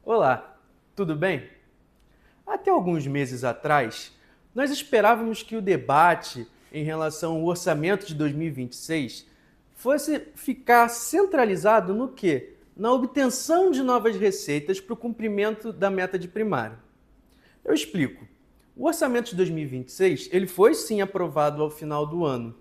Olá, tudo bem? Até alguns meses atrás, nós esperávamos que o debate em relação ao orçamento de 2026 fosse ficar centralizado no quê? Na obtenção de novas receitas para o cumprimento da meta de primário. Eu explico. O orçamento de 2026, ele foi sim aprovado ao final do ano.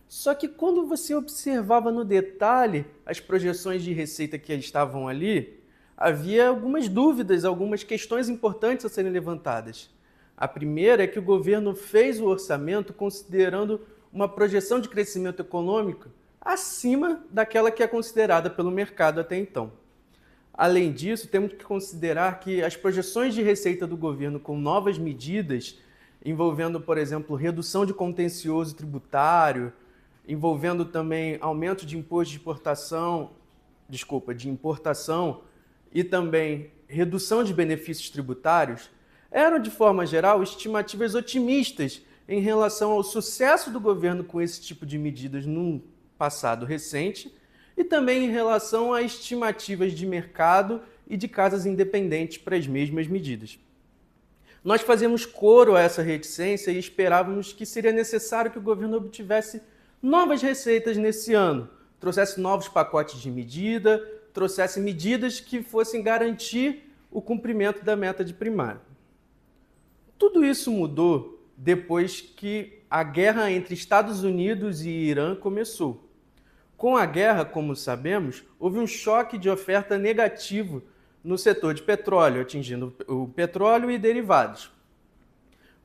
Só que quando você observava no detalhe as projeções de receita que estavam ali, havia algumas dúvidas, algumas questões importantes a serem levantadas. A primeira é que o governo fez o orçamento considerando uma projeção de crescimento econômico acima daquela que é considerada pelo mercado até então. Além disso, temos que considerar que as projeções de receita do governo com novas medidas, envolvendo, por exemplo, redução de contencioso tributário, envolvendo também aumento de imposto de de importação e também redução de benefícios tributários, eram, de forma geral, estimativas otimistas em relação ao sucesso do governo com esse tipo de medidas num passado recente e também em relação a estimativas de mercado e de casas independentes para as mesmas medidas. Nós fazemos coro a essa reticência e esperávamos que seria necessário que o governo obtivesse novas receitas nesse ano, trouxesse novos pacotes de medida, trouxesse medidas que fossem garantir o cumprimento da meta de primário. Tudo isso mudou depois que a guerra entre Estados Unidos e Irã começou. Com a guerra, como sabemos, houve um choque de oferta negativo no setor de petróleo, atingindo o petróleo e derivados.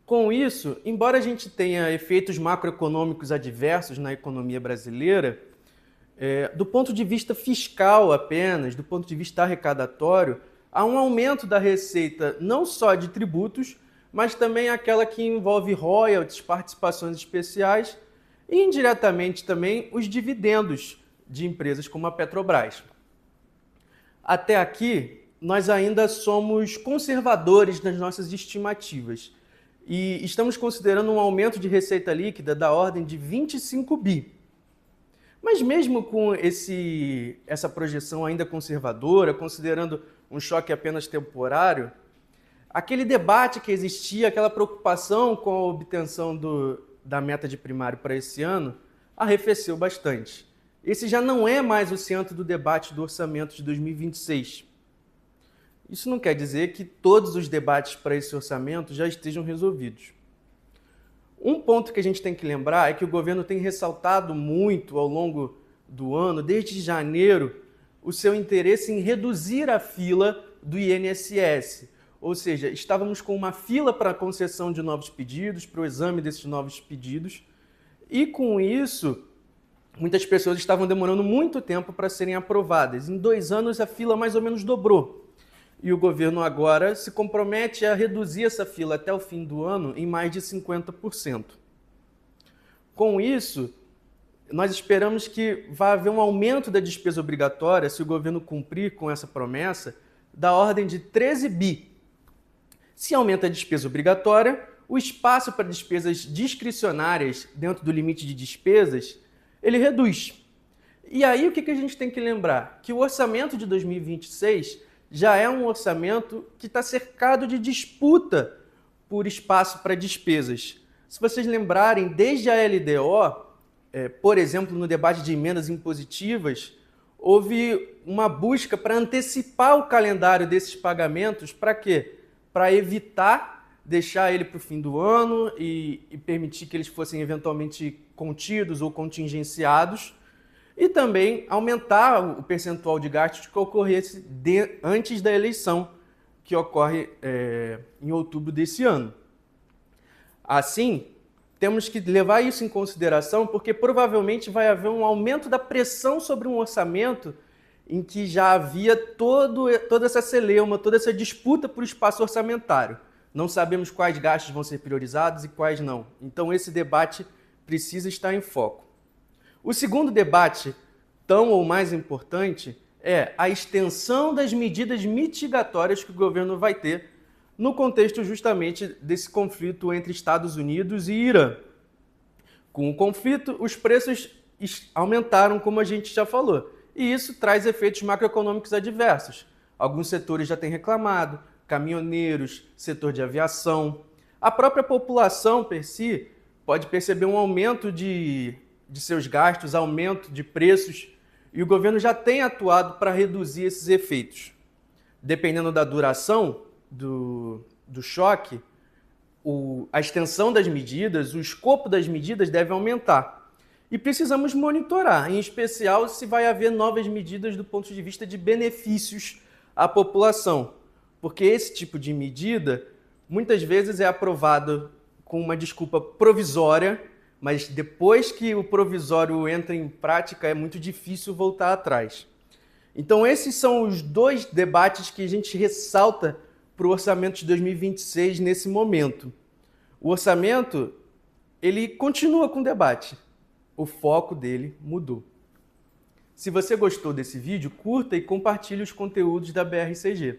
Com isso, embora a gente tenha efeitos macroeconômicos adversos na economia brasileira, do ponto de vista fiscal apenas, do ponto de vista arrecadatório, há um aumento da receita não só de tributos, mas também aquela que envolve royalties, participações especiais e indiretamente também os dividendos de empresas como a Petrobras. Até aqui, nós ainda somos conservadores nas nossas estimativas e estamos considerando um aumento de receita líquida da ordem de 25 bi. Mas mesmo com essa projeção ainda conservadora, considerando um choque apenas temporário, aquele debate que existia, aquela preocupação com a obtenção da meta de primário para esse ano, arrefeceu bastante. Esse já não é mais o centro do debate do orçamento de 2026. Isso não quer dizer que todos os debates para esse orçamento já estejam resolvidos. Um ponto que a gente tem que lembrar é que o governo tem ressaltado muito ao longo do ano, desde janeiro, o seu interesse em reduzir a fila do INSS. Ou seja, estávamos com uma fila para a concessão de novos pedidos, para o exame desses novos pedidos, e com isso, muitas pessoas estavam demorando muito tempo para serem aprovadas. Em 2 anos, a fila mais ou menos dobrou. E o governo agora se compromete a reduzir essa fila até o fim do ano em mais de 50%. Com isso, nós esperamos que vá haver um aumento da despesa obrigatória, se o governo cumprir com essa promessa, da ordem de 13 bi. Se aumenta a despesa obrigatória, o espaço para despesas discricionárias dentro do limite de despesas, ele reduz. E aí o que a gente tem que lembrar? Que o orçamento de 2026 já é um orçamento que está cercado de disputa por espaço para despesas. Se vocês lembrarem, desde a LDO, por exemplo, no debate de emendas impositivas, houve uma busca para antecipar o calendário desses pagamentos. Para quê? Para evitar deixar ele para o fim do ano e permitir que eles fossem eventualmente contidos ou contingenciados, e também aumentar o percentual de gastos que ocorresse antes da eleição, que ocorre em outubro desse ano. Assim, temos que levar isso em consideração, porque provavelmente vai haver um aumento da pressão sobre um orçamento em que já havia toda essa celeuma, toda essa disputa por espaço orçamentário. Não sabemos quais gastos vão ser priorizados e quais não. Então, esse debate precisa estar em foco. O segundo debate, tão ou mais importante, é a extensão das medidas mitigatórias que o governo vai ter no contexto justamente desse conflito entre Estados Unidos e Irã. Com o conflito, os preços aumentaram, como a gente já falou, e isso traz efeitos macroeconômicos adversos. Alguns setores já têm reclamado, caminhoneiros, setor de aviação. A própria população, per si, pode perceber um aumento de seus gastos, aumento de preços, e o governo já tem atuado para reduzir esses efeitos. Dependendo da duração do choque, a extensão das medidas, o escopo das medidas deve aumentar. E precisamos monitorar, em especial se vai haver novas medidas do ponto de vista de benefícios à população. Porque esse tipo de medida, muitas vezes é aprovado com uma desculpa provisória, mas depois que o provisório entra em prática é muito difícil voltar atrás. Então esses são os dois debates que a gente ressalta para o orçamento de 2026 nesse momento. O orçamento, ele continua com o debate. O foco dele mudou. Se você gostou desse vídeo, curta e compartilhe os conteúdos da BRCG.